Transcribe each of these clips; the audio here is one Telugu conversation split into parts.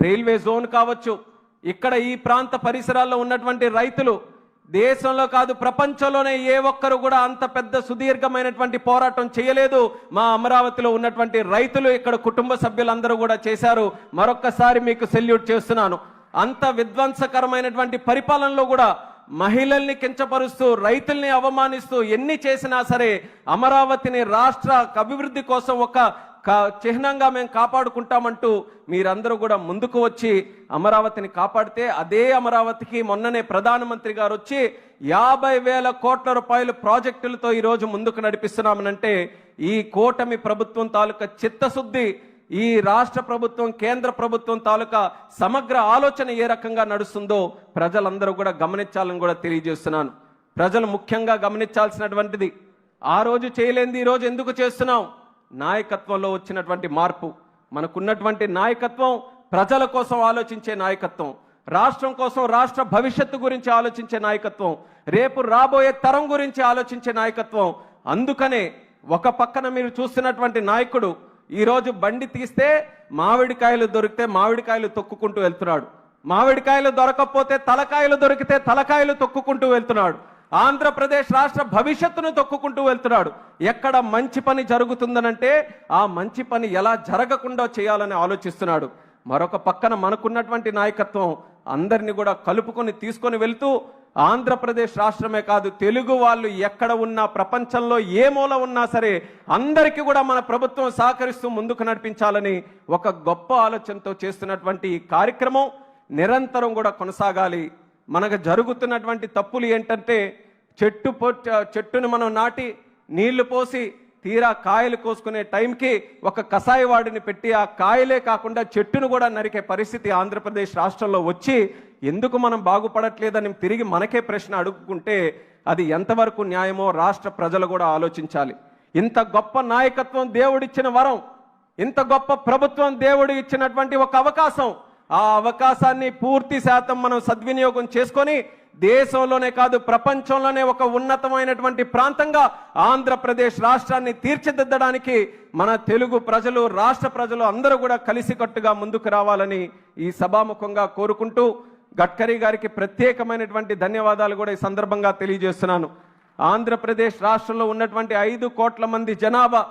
రైల్వే జోన్ కావచ్చు, ఇక్కడ ఈ ప్రాంత పరిసరాల్లో ఉన్నటువంటి రైతులు దేశంలో కాదు ప్రపంచంలోనే ఏ ఒక్కరు కూడా అంత పెద్ద సుదీర్ఘమైనటువంటి పోరాటం చేయలేదు. మా అమరావతిలో ఉన్నటువంటి రైతులు, ఇక్కడ కుటుంబ సభ్యులందరూ కూడా చేశారు. మరొక్కసారి మీకు సెల్యూట్ చేస్తున్నాను. అంత విధ్వంసకరమైనటువంటి పరిపాలనలో కూడా మహిళల్ని కించపరుస్తూ, రైతుల్ని అవమానిస్తూ ఎన్ని చేసినా సరే అమరావతిని రాష్ట్ర అభివృద్ధి కోసం ఒక చిహ్నంగా మేము కాపాడుకుంటామంటూ మీరందరూ కూడా ముందుకు వచ్చి అమరావతిని కాపాడితే, అదే అమరావతికి మొన్ననే ప్రధానమంత్రి గారు వచ్చి 50,000 కోట్ల రూపాయల ప్రాజెక్టులతో ఈరోజు ముందుకు నడిపిస్తున్నామనంటే ఈ కూటమి ప్రభుత్వం తాలూకా చిత్తశుద్ధి, ఈ రాష్ట్ర ప్రభుత్వం కేంద్ర ప్రభుత్వం తాలూకా సమగ్ర ఆలోచన ఏ రకంగా నడుస్తుందో ప్రజలందరూ కూడా గమనించాలని కూడా తెలియజేస్తున్నాను. ప్రజలు ముఖ్యంగా గమనించాల్సినటువంటిది, ఆ రోజు చేయలేంది ఈరోజు ఎందుకు చేస్తున్నాం? నాయకత్వంలో వచ్చినటువంటి మార్పు. మనకున్నటువంటి నాయకత్వం ప్రజల కోసం ఆలోచించే నాయకత్వం, రాష్ట్రం కోసం, రాష్ట్ర భవిష్యత్తు గురించి ఆలోచించే నాయకత్వం, రేపు రాబోయే తరం గురించి ఆలోచించే నాయకత్వం. అందుకనే ఒక పక్కన మీరు చూస్తున్నటువంటి నాయకుడు ఈరోజు బండి తీస్తే మామిడికాయలు దొరికితే మామిడికాయలు తొక్కుకుంటూ వెళ్తున్నాడు, మామిడికాయలు దొరకకపోతే తలకాయలు దొరికితే తలకాయలు తొక్కుకుంటూ వెళ్తున్నాడు. ఆంధ్రప్రదేశ్ రాష్ట్ర భవిష్యత్తును తొక్కుకుంటూ వెళ్తున్నాడు. ఎక్కడ మంచి పని జరుగుతుందనంటే ఆ మంచి పని ఎలా జరగకుండా చేయాలని ఆలోచిస్తున్నాడు. మరొక పక్కన మనకున్నటువంటి నాయకత్వం అందరినీ కూడా కలుపుకొని తీసుకొని వెళ్తూ ఆంధ్రప్రదేశ్ రాష్ట్రమే కాదు, తెలుగు వాళ్ళు ఎక్కడ ఉన్నా, ప్రపంచంలో ఏ మూల ఉన్నా సరే అందరికీ కూడా మన ప్రభుత్వం సహకరిస్తూ ముందుకు నడిపించాలని ఒక గొప్ప ఆలోచనతో చేస్తున్నటువంటి ఈ కార్యక్రమం నిరంతరం కూడా కొనసాగాలి. మనకు జరుగుతున్నటువంటి తప్పులు ఏంటంటే, చెట్టును మనం నాటి నీళ్లు పోసి తీరా కాయలు కోసుకునే టైంకి ఒక కషాయవాడిని పెట్టి ఆ కాయలే కాకుండా చెట్టును కూడా నరికే పరిస్థితి ఆంధ్రప్రదేశ్ రాష్ట్రంలో వచ్చి ఎందుకు మనం బాగుపడట్లేదని తిరిగి మనకే ప్రశ్న అడుగుకుంటే అది ఎంతవరకు న్యాయమో రాష్ట్ర ప్రజలు కూడా ఆలోచించాలి. ఇంత గొప్ప నాయకత్వం దేవుడిచ్చిన వరం, ఇంత గొప్ప ప్రభుత్వం దేవుడు ఇచ్చినటువంటి ఒక అవకాశం, ఆ అవకాశాన్ని పూర్తి శాతం మనం సద్వినియోగం చేసుకొని దేశంలోనే కాదు ప్రపంచంలోనే ఒక ఉన్నతమైనటువంటి ప్రాంతంగా ఆంధ్రప్రదేశ్ రాష్ట్రాన్ని తీర్చిదిద్దడానికి మన తెలుగు ప్రజలు, రాష్ట్ర ప్రజలు అందరూ కూడా కలిసికట్టుగా ముందుకు రావాలని ఈ సభాముఖంగా కోరుకుంటూ గడ్కరీ గారికి ప్రత్యేకమైనటువంటి ధన్యవాదాలు కూడా ఈ సందర్భంగా తెలియజేస్తున్నాను. ఆంధ్రప్రదేశ్ రాష్ట్రంలో ఉన్నటువంటి 5 కోట్ల మంది జనాభా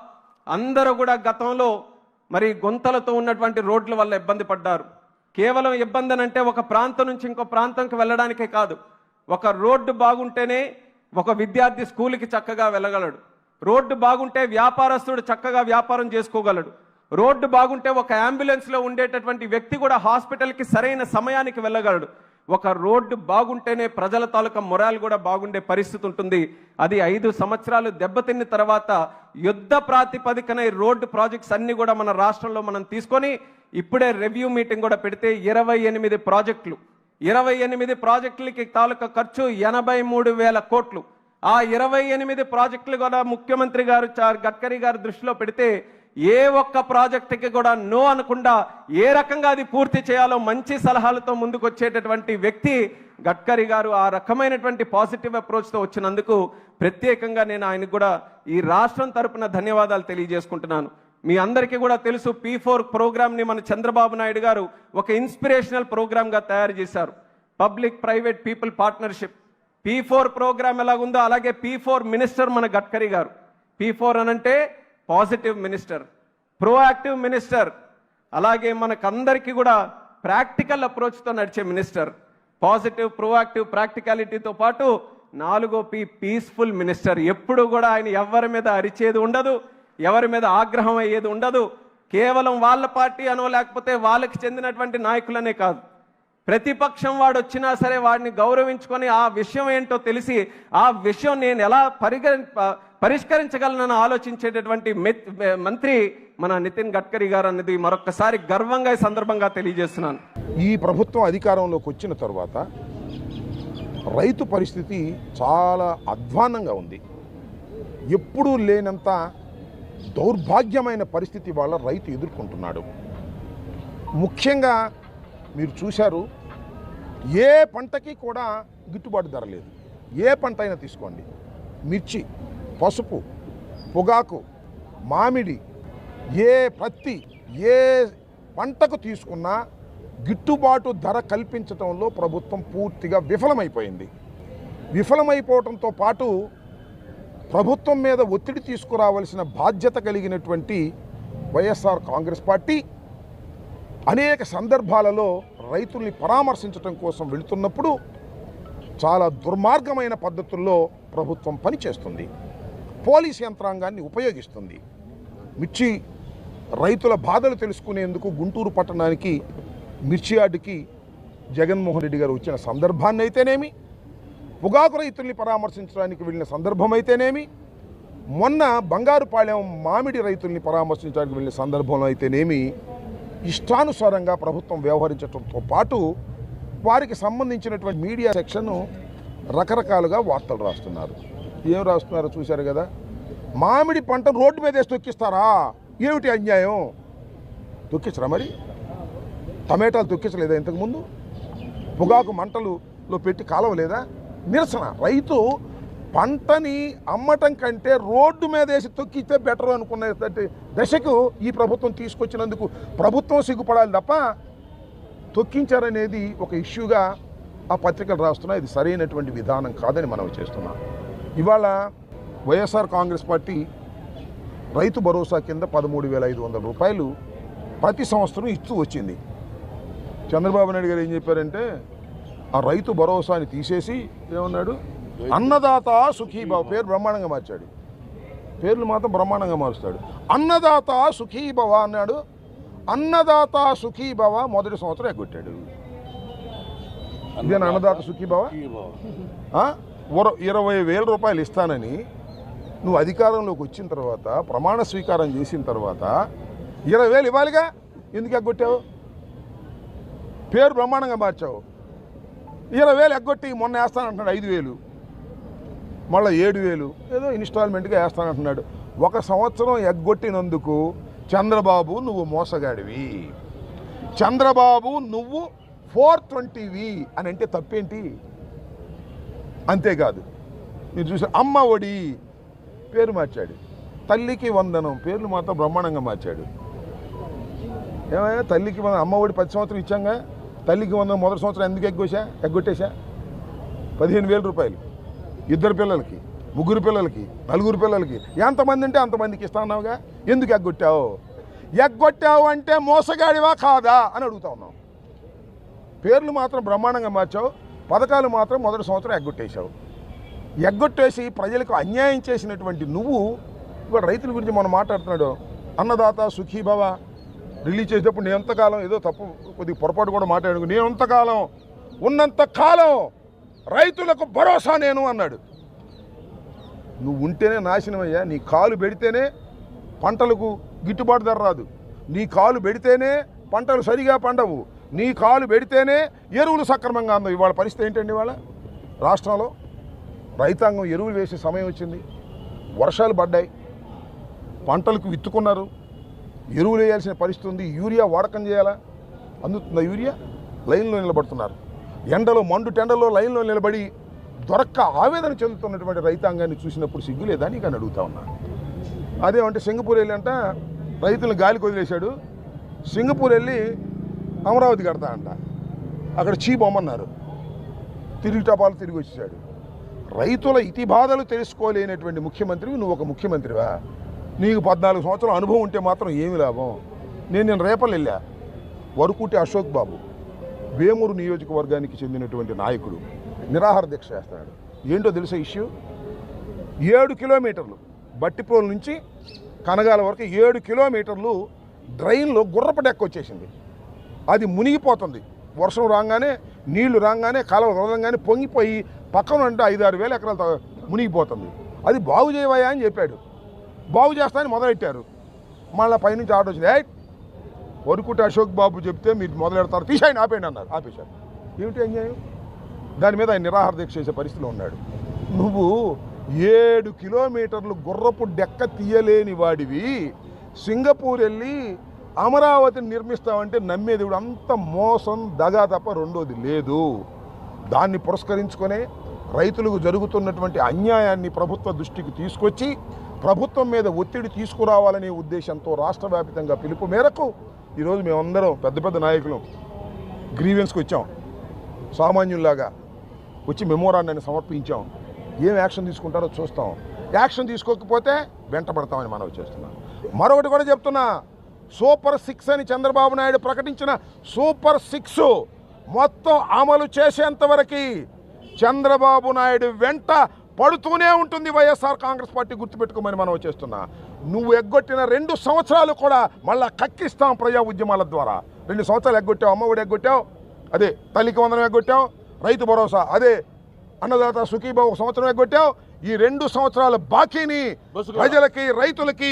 అందరూ కూడా గతంలో మరి గుంతలతో ఉన్నటువంటి రోడ్ల వల్ల ఇబ్బంది పడ్డారు. కేవలం ఇబ్బంది అంటే ఒక ప్రాంతం నుంచి ఇంకో ప్రాంతంకి వెళ్ళడానికే కాదు, ఒక రోడ్డు బాగుంటేనే ఒక విద్యార్థి స్కూల్కి చక్కగా వెళ్ళగలడు, రోడ్డు బాగుంటే వ్యాపారస్తుడు చక్కగా వ్యాపారం చేసుకోగలడు, రోడ్డు బాగుంటే ఒక అంబులెన్స్లో ఉండేటటువంటి వ్యక్తి కూడా హాస్పిటల్కి సరైన సమయానికి వెళ్ళగలడు. ఒక రోడ్డు బాగుంటేనే ప్రజల తాలూకా మొరాల్ కూడా బాగుండే పరిస్థితి ఉంటుంది. అది 5 సంవత్సరాలు దెబ్బతిన్న తర్వాత యుద్ధ ప్రాతిపదికన రోడ్డు ప్రాజెక్ట్స్ అన్ని కూడా మన రాష్ట్రంలో మనం తీసుకొని ఇప్పుడే రివ్యూ మీటింగ్ కూడా పెడితే 28 ప్రాజెక్టులు, 28 ప్రాజెక్టులకి తాలూకా ఖర్చు 83,000 కోట్లు. ఆ 28 ప్రాజెక్టులు కూడా ముఖ్యమంత్రి గారు గడ్కరీ గారు దృష్టిలో పెడితే ఏ ఒక్క ప్రాజెక్టుకి కూడా నో అనకుండా ఏ రకంగా అది పూర్తి చేయాలో మంచి సలహాలతో ముందుకు వచ్చేటటువంటి వ్యక్తి గడ్కరీ గారు. ఆ రకమైనటువంటి పాజిటివ్ అప్రోచ్తో వచ్చినందుకు ప్రత్యేకంగా నేను ఆయనకు కూడా ఈ రాష్ట్రం తరపున ధన్యవాదాలు తెలియజేసుకుంటున్నాను. మీ అందరికీ కూడా తెలుసు, P4 ప్రోగ్రామ్ని మన చంద్రబాబు నాయుడు గారు ఒక ఇన్స్పిరేషనల్ ప్రోగ్రామ్గా తయారు చేశారు. Public private people partnership. P4 program ఎలాగుందో అలాగే P4 మినిస్టర్ మన గడ్కరీ గారు. P4 అనంటే పాజిటివ్ మినిస్టర్, ప్రోయాక్టివ్ మినిస్టర్, అలాగే మనకందరికీ కూడా ప్రాక్టికల్ అప్రోచ్తో నడిచే మినిస్టర్. పాజిటివ్, ప్రోయాక్టివ్, ప్రాక్టికాలిటీతో పాటు 4వ P పీస్ఫుల్ మినిస్టర్. ఎప్పుడు కూడా ఆయన ఎవరి మీద అరిచేది ఉండదు, ఎవరి మీద ఆగ్రహం అయ్యేది ఉండదు. కేవలం వాళ్ళ పార్టీ అనో లేకపోతే వాళ్ళకి చెందినటువంటి నాయకులనే కాదు, ప్రతిపక్షం వాడు వచ్చినా సరే వాడిని గౌరవించుకొని ఆ విషయం ఏంటో తెలిసి ఆ విషయం నేను ఎలా పరిష్కరించగలనని ఆలోచించేటటువంటి మంత్రి మన నితిన్ గడ్కరీ గారు అన్నది మరొకసారి గర్వంగా ఈ సందర్భంగా తెలియజేస్తున్నాను. ఈ ప్రభుత్వం అధికారంలోకి వచ్చిన తర్వాత రైతు పరిస్థితి చాలా అధ్వాన్నంగా ఉంది. ఎప్పుడూ లేనంత దౌర్భాగ్యమైన పరిస్థితి వాళ్ళ రైతు ఎదుర్కొంటున్నాడు. ముఖ్యంగా మీరు చూశారు, ఏ పంటకి కూడా గిట్టుబాటు ధర లేదు. ఏ పంట అయినా తీసుకోండి, మిర్చి, పసుపు, పొగాకు, మామిడి, పత్తి, ఏ పంటకు తీసుకున్నా గిట్టుబాటు ధర కల్పించడంలో ప్రభుత్వం పూర్తిగా విఫలమైపోయింది. విఫలమైపోవడంతో పాటు ప్రభుత్వం మీద ఒత్తిడి తీసుకురావాల్సిన బాధ్యత కలిగినటువంటి వైఎస్ఆర్ కాంగ్రెస్ పార్టీ అనేక సందర్భాలలో రైతుల్ని పరామర్శించడం కోసం వెళుతున్నప్పుడు చాలా దుర్మార్గమైన పద్ధతుల్లో ప్రభుత్వం పనిచేస్తుంది. పోలీస్ యంత్రాంగాన్ని ఉపయోగిస్తుంది. మిర్చి రైతుల బాధలు తెలుసుకునేందుకు గుంటూరు పట్టణానికి మిర్చి యార్డుకి జగన్మోహన్ రెడ్డి గారు వచ్చిన సందర్భాన్ని అయితేనేమి, పొగాకు రైతుల్ని పరామర్శించడానికి వెళ్ళిన సందర్భం అయితేనేమి, మొన్న బంగారుపాలెం మామిడి రైతుల్ని పరామర్శించడానికి వెళ్ళిన సందర్భంలో అయితేనేమి, ఇష్టానుసారంగా ప్రభుత్వం వ్యవహరించడంతో పాటు వారికి సంబంధించినటువంటి మీడియా సెక్షన్ రకరకాలుగా వార్తలు రాస్తున్నారు. ఏం రాస్తున్నారో చూశారు కదా. మామిడి పంట రోడ్డు మీద వేసి తొక్కిస్తారా? ఏమిటి అన్యాయం? తొక్కించరా? మరి టమాటాలు తొక్కించలేదా ఇంతకుముందు? పొగాకు మంటలులో పెట్టి కాలవలేదా? నిరసన. రైతు పంటని అమ్మటం కంటే రోడ్డు మీద వేసి తొక్కిస్తే బెటర్ అనుకునే దశకు ఈ ప్రభుత్వం తీసుకొచ్చినందుకు ప్రభుత్వం సిగ్గుపడాలి తప్ప తొక్కించారనేది ఒక ఇష్యూగా ఆ పత్రికలు రాస్తున్నాయి. ఇది సరైనటువంటి విధానం కాదని మనం చేస్తున్నాం. ఇవాళ వైఎస్ఆర్ కాంగ్రెస్ పార్టీ రైతు భరోసా కింద 13,500 రూపాయలు ప్రతి సంవత్సరం ఇస్తూ వచ్చింది. చంద్రబాబు నాయుడు గారు ఏం చెప్పారంటే ఆ రైతు భరోసాని తీసేసి ఏమన్నాడు, అన్నదాత సుఖీభవ పేరు బ్రహ్మాండంగా మార్చాడు. పేర్లు మాత్రం బ్రహ్మాండంగా మారుస్తాడు. అన్నదాత సుఖీభవ అన్నాడు. అన్నదాత సుఖీభవ మొదటి సంవత్సరం ఎగ్గొట్టాడు. ఇదేనా అన్నదాత సుఖీభవ? 20,000 రూపాయలు ఇస్తానని నువ్వు అధికారంలోకి వచ్చిన తర్వాత ప్రమాణ స్వీకారం చేసిన తర్వాత 20,000 ఇవ్వాలిగా. ఎందుకు ఎగ్గొట్టావు? పేరు బ్రహ్మాండంగా మార్చావు. 20,000 ఎగ్గొట్టి మొన్న వేస్తానంటున్నాడు 5,000, మళ్ళీ 7,000 ఏదో ఇన్స్టాల్మెంట్గా వేస్తానంటున్నాడు. ఒక సంవత్సరం ఎగ్గొట్టినందుకు చంద్రబాబు నువ్వు మోసగాడివి, చంద్రబాబు నువ్వు 420వి అని అంటే తప్పేంటి? అంతేకాదు మీరు చూసారు అమ్మ ఒడి పేరు మార్చాడు. తల్లికి వందనం పేర్లు మాత్రం బ్రహ్మాండంగా మార్చాడు. ఏమయ్యా తల్లికి వందనం అమ్మ ఒడి 10 సంవత్సరం ఇచ్చాంగా. తల్లికి వందనం మొదటి సంవత్సరం ఎందుకు ఎగ్గొట్టేశా? 15,000 రూపాయలు 2 పిల్లలకి, 3 పిల్లలకి, 4 పిల్లలకి, ఎంతమంది అంటే అంతమందికి ఇస్తాన్నావుగా. ఎందుకు ఎగ్గొట్టావు? ఎగ్గొట్టావు అంటే మోసగాడివా కాదా అని అడుగుతా ఉన్నావు. పేర్లు మాత్రం బ్రహ్మాండంగా మార్చావు, పథకాలు మాత్రం మొదటి సంవత్సరం ఎగ్గొట్టేశావు. ఎగ్గొట్టేసి ప్రజలకు అన్యాయం చేసినటువంటి నువ్వు ఇప్పుడు రైతుల గురించి మనం మాట్లాడుతున్నాడు. అన్నదాత సుఖీభవ రిలీజ్ చేసేటప్పుడు నేను ఎంతకాలం ఏదో తప్పు కొద్దిగా పొరపాటు కూడా మాట్లాడు, నేను ఎంతకాలం ఉన్నంతకాలం రైతులకు భరోసా నేను అన్నాడు. నువ్వు ఉంటేనే నాశనమయ్యా. నీ కాలు పెడితేనే పంటలకు గిట్టుబాటు ధర రాదు, నీ కాలు పెడితేనే పంటలు సరిగా పండవు, నీ కాలు పెడితేనే ఎరువులు సక్రమంగా అందవు. ఇవాళ పరిస్థితి ఏంటండి? ఇవాళ రాష్ట్రంలో రైతాంగం ఎరువులు వేసే సమయం వచ్చింది, వర్షాలు పడ్డాయి, పంటలకు విత్తుకున్నారు, ఎరువులు వేయాల్సిన పరిస్థితి ఉంది. యూరియా వాడకం చేయాలా? అందుతుందా యూరియా? లైన్లో నిలబడుతున్నారు. ఎండలో మండు టెండలో లైన్లో నిలబడి దొరక్క ఆవేదన చెందుతున్నటువంటి రైతాంగాన్ని చూసినప్పుడు సిగ్గులేదా నీకు అని అడుగుతా ఉన్నా. అదేమంటే సింగపూర్ వెళ్ళి అంట రైతులను గాలికి వదిలేశాడు. సింగపూర్ వెళ్ళి అమరావతి కడతా అంట, అక్కడ బొమ్మన్నారు, తిరిగి టపాలు తిరిగి వచ్చేసాడు. రైతుల ఇతి బాధలు తెలుసుకోలేనటువంటి ముఖ్యమంత్రివి నువ్వు ఒక ముఖ్యమంత్రివా? నీకు 14 సంవత్సరాల అనుభవం ఉంటే మాత్రం ఏమి లాభం? నేను రేపల్ వెళ్ళా. వరకుటి అశోక్ బాబు వేమూరు నియోజకవర్గానికి చెందినటువంటి నాయకుడు నిరాహార దీక్ష చేస్తున్నాడు. ఏంటో తెలుసా ఇష్యూ? 7 కిలోమీటర్లు బట్టిప్రోలు నుంచి కనగాల వరకు 7 కిలోమీటర్లు డ్రైన్లో గుర్రపు డెక్క వచ్చేసింది. అది మునిగిపోతుంది. వర్షం రాగానే నీళ్లు రాగానే కాలువ వదలంగానే పొంగిపోయి పక్కన అంటే 5-6 వేల ఎకరాలు మునిగిపోతుంది. అది బాగు చేయవయా అని చెప్పాడు. బాగు చేస్తానని మొదలెట్టారు. మళ్ళీ పైనుంచి ఆర్డర్ వచ్చింది, వరకుటి అశోక్ బాబు చెప్తే మీరు మొదలెడతారు, తీసేయండి, ఆపేయండి అన్నారు. ఆపేశారు. ఏమిటి అన్యాయం? దాని మీద ఆయన నిరాహార దీక్ష చేసే పరిస్థితిలో ఉన్నాడు. నువ్వు 7 కిలోమీటర్లు గుర్రపు డెక్క తీయలేని వాడివి సింగపూర్ వెళ్ళి అమరావతిని నిర్మిస్తామంటే నమ్మేది అంత మోసం దగా తప్ప రెండోది లేదు. దాన్ని పురస్కరించుకొనే రైతులకు జరుగుతున్నటువంటి అన్యాయాన్ని ప్రభుత్వ దృష్టికి తీసుకొచ్చి ప్రభుత్వం మీద ఒత్తిడి తీసుకురావాలనే ఉద్దేశంతో రాష్ట్ర వ్యాప్తంగా పిలుపు మేరకు ఈరోజు మేమందరం పెద్ద పెద్ద నాయకులు గ్రీవెన్స్కి వచ్చాం సామాన్యుల్లాగా వచ్చి మెమోరాండాన్ని సమర్పించాం. ఏం యాక్షన్ తీసుకుంటారో చూస్తాం. యాక్షన్ తీసుకోకపోతే వెంటబడతామని మనం చేస్తున్నాం. మరొకటి కూడా చెప్తున్నా, సూపర్ 6 అని చంద్రబాబు నాయుడు ప్రకటించిన సూపర్ 6 మొత్తం అమలు చేసేంతవరకు చంద్రబాబు నాయుడు వెంట పడుతూనే ఉంటుంది వైఎస్ఆర్ కాంగ్రెస్ పార్టీ. గుర్తుపెట్టుకోమని మనం చేస్తున్నా. నువ్వు ఎగ్గొట్టిన 2 సంవత్సరాలు కూడా మళ్ళా కక్కిస్తాం ప్రజా ఉద్యమాల ద్వారా. 2 సంవత్సరాలు ఎగ్గొట్టావు, అమ్మఒడి ఎగ్గొట్టావు, అదే తల్లికి వందనం ఎగ్గొట్టావు, రైతు భరోసా, అదే అన్నదాత సుఖీబాబు 1 సంవత్సరం ఎగ్గొట్టావు. ఈ 2 సంవత్సరాల బాకీని ప్రజలకి రైతులకి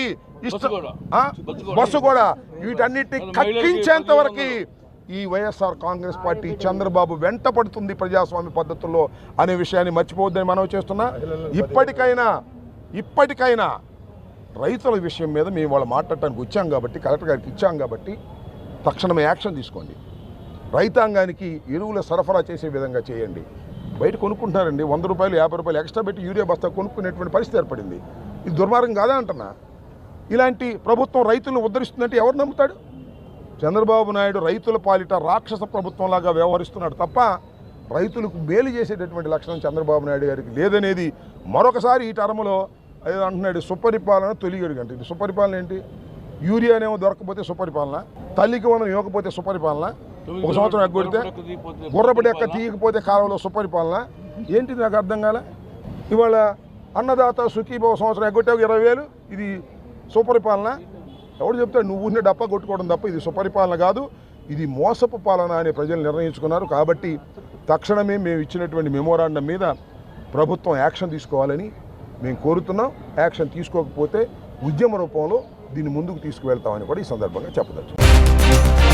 బస్సు కూడా వీటన్నిటిని కక్కించేంత వరకు ఈ వైఎస్ఆర్ కాంగ్రెస్ పార్టీ చంద్రబాబు వెంట పడుతుంది ప్రజాస్వామ్య పద్ధతుల్లో అనే విషయాన్ని మర్చిపోవద్దని మనం చేస్తున్నా. ఇప్పటికైనా రైతుల విషయం మీద మేము వాళ్ళు మాట్లాడటానికి వచ్చాం కాబట్టి, కలెక్టర్ గారికి ఇచ్చాం కాబట్టి తక్షణమే యాక్షన్ తీసుకోండి. రైతాంగానికి ఎరువుల సరఫరా చేసే విధంగా చేయండి. బయట కొనుక్కుంటున్నారండి, 100 రూపాయలు 50 రూపాయలు ఎక్స్ట్రా పెట్టి యూరియా బస్తా కొనుక్కునేటువంటి పరిస్థితి ఏర్పడింది. ఇది దుర్మార్గం కాదా అంటున్నా. ఇలాంటి ప్రభుత్వం రైతులను ఉద్ధరిస్తుందంటే ఎవరు నమ్ముతాడు? చంద్రబాబు నాయుడు రైతుల పాలిట రాక్షస ప్రభుత్వంలాగా వ్యవహరిస్తున్నాడు తప్ప రైతులకు మేలు చేసేటటువంటి లక్షణం చంద్రబాబు నాయుడు గారికి లేదనేది మరొకసారి ఈ టర్మ్లో ఏదో అంటున్నాడు. సుపరిపాలన తొలిగడుగు అంటే ఇది సుపరిపాలన ఏంటి? యూరియానేమో దొరకకపోతే సుపరిపాలన, తల్లికి వందనం ఇవ్వకపోతే సుపరిపాలన, 1 సంవత్సరం ఎగ్గొడితే గుర్రబడి ఎక్క తీయకపోతే కాలంలో సుపరిపాలన ఏంటి? నాకు అర్థం కాలే. ఇవాళ అన్నదాత సుఖీబాబు 1 సంవత్సరం ఎగ్గొట్టావు 20,000, ఇది సుపరిపాలన? ఎవడు చెప్తాడు? నువ్వు ఉన్న డప్ప కొట్టుకోవడం తప్ప ఇది సుపరిపాలన కాదు, ఇది మోసపు పాలన అని ప్రజలు నిర్ణయించుకున్నారు. కాబట్టి తక్షణమే మేము ఇచ్చినటువంటి మెమోరాండం మీద ప్రభుత్వం యాక్షన్ తీసుకోవాలని మేము కోరుతున్నాం. యాక్షన్ తీసుకోకపోతే ఉద్యమ రూపంలో దీన్ని ముందుకు తీసుకువెళ్తామని కూడా ఈ సందర్భంగా చెప్పదచ్చు.